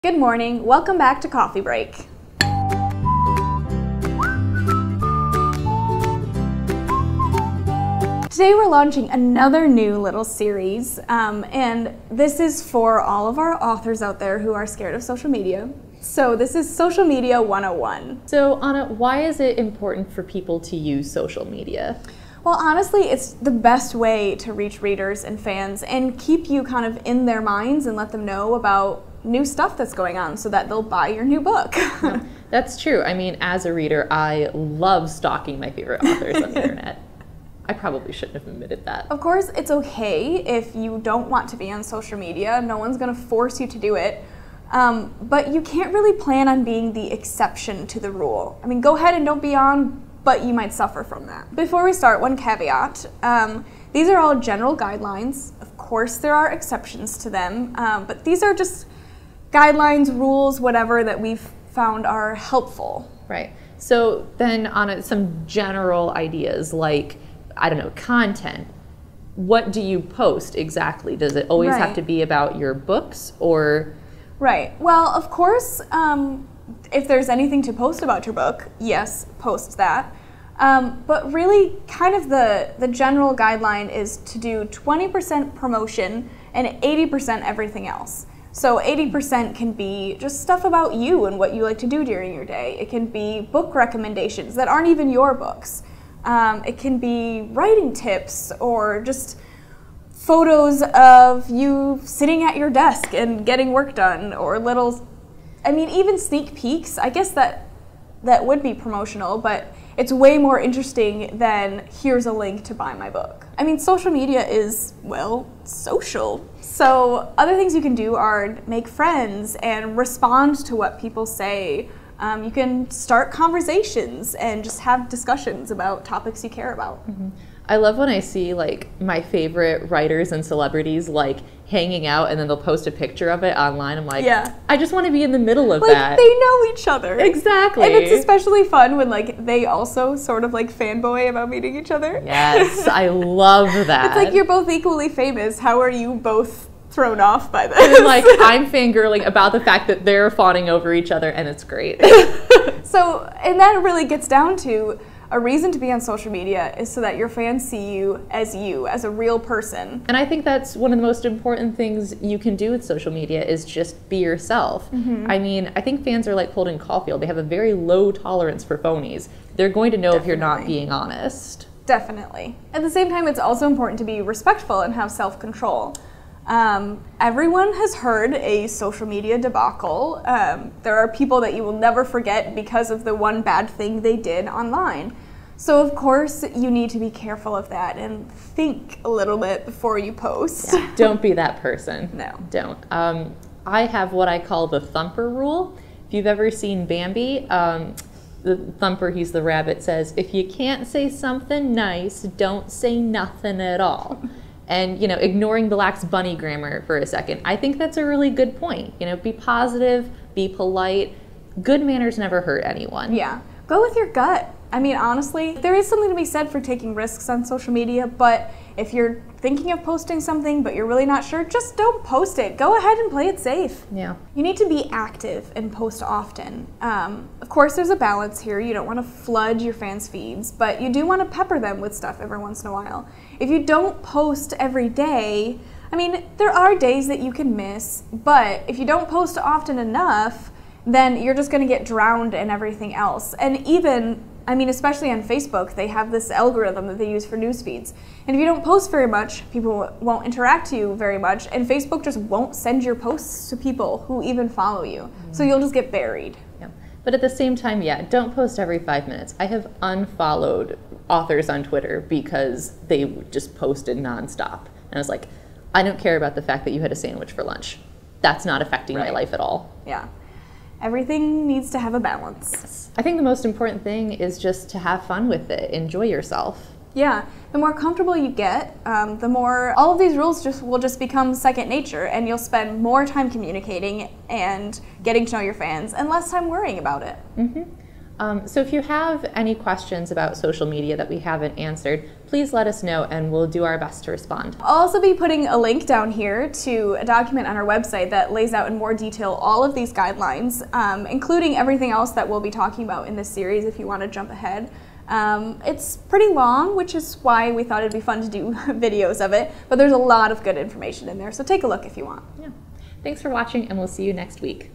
Good morning, welcome back to Coffee Break. Today we're launching another new little series, and this is for all of our authors out there who are scared of social media. So this is Social Media 101. So Anna, why is it important for people to use social media? Well, honestly, it's the best way to reach readers and fans and keep you kind of in their minds and let them know about new stuff that's going on so that they'll buy your new book. No, that's true. I mean, as a reader, I love stalking my favorite authors on the internet. I probably shouldn't have admitted that. Of course, it's okay if you don't want to be on social media. No one's going to force you to do it. But you can't really plan on being the exception to the rule. I mean, go ahead and don't be on, but you might suffer from that. Before we start, one caveat. These are all general guidelines. Of course, there are exceptions to them, but these are just guidelines, rules, whatever that we've found are helpful. Right. So then on some general ideas like, I don't know, content. What do you post exactly? Does it always have to be about your books or? Right. Well, of course, if there's anything to post about your book, yes, post that. But really kind of the general guideline is to do 20% promotion and 80% everything else. So 80% can be just stuff about you and what you like to do during your day. It can be book recommendations that aren't even your books. It can be writing tips or just photos of you sitting at your desk and getting work done, or even sneak peeks. I guess that would be promotional, but it's way more interesting than here's a link to buy my book. I mean, social media is, well, social. So other things you can do are make friends and respond to what people say. You can start conversations and just have discussions about topics you care about. Mm-hmm. I love when I see like my favorite writers and celebrities like hanging out and then they'll post a picture of it online. I'm like, yeah, I just want to be in the middle of that. They know each other. Exactly. And it's especially fun when like they also sort of like fanboy about meeting each other. Yes, I love that. It's like you're both equally famous. How are you both thrown off by this? And like I'm fangirling about the fact that they're fawning over each other, and it's great. So, and that really gets down to a reason to be on social media is so that your fans see you, as a real person. And I think that's one of the most important things you can do with social media is just be yourself. Mm-hmm. I mean, I think fans are like Holden Caulfield. They have a very low tolerance for phonies. They're going to know if you're not being honest. Definitely. At the same time, it's also important to be respectful and have self-control. Everyone has heard a social media debacle. There are people that you will never forget because of the one bad thing they did online. So of course you need to be careful of that and think a little bit before you post. Yeah, don't be that person. No. Don't. I have what I call the thumper rule. If you've ever seen Bambi, the thumper, he's the rabbit, says, if you can't say something nice, don't say nothing at all. And, you know, ignoring the lax bunny grammar for a second, I think that's a really good point. You know, be positive, be polite. Good manners never hurt anyone. Yeah. Go with your gut. I mean, honestly, there is something to be said for taking risks on social media, but if you're thinking of posting something but you're really not sure, just don't post it. Go ahead and play it safe. Yeah. You need to be active and post often. Of course, there's a balance here. You don't want to flood your fans' feeds, but you do want to pepper them with stuff every once in a while. If you don't post every day, I mean, there are days that you can miss, but if you don't post often enough, then you're just going to get drowned in everything else. And even, I mean, especially on Facebook, they have this algorithm that they use for news feeds. And if you don't post very much, people won't interact with you very much, and Facebook just won't send your posts to people who even follow you. Mm-hmm. So you'll just get buried. Yeah. But at the same time, yeah, don't post every 5 minutes. I have unfollowed authors on Twitter because they just posted nonstop. And I was like, I don't care about the fact that you had a sandwich for lunch. That's not affecting my life at all. Yeah. Everything needs to have a balance. Yes. I think the most important thing is just to have fun with it. Enjoy yourself. Yeah. The more comfortable you get, the more all of these rules will just become second nature, and you'll spend more time communicating and getting to know your fans and less time worrying about it. Mm-hmm. So if you have any questions about social media that we haven't answered, please please let us know and we'll do our best to respond. I'll also be putting a link down here to a document on our website that lays out in more detail all of these guidelines, including everything else that we'll be talking about in this series if you want to jump ahead. It's pretty long, which is why we thought it'd be fun to do videos of it, but there's a lot of good information in there, so take a look if you want. Yeah. Thanks for watching, and we'll see you next week.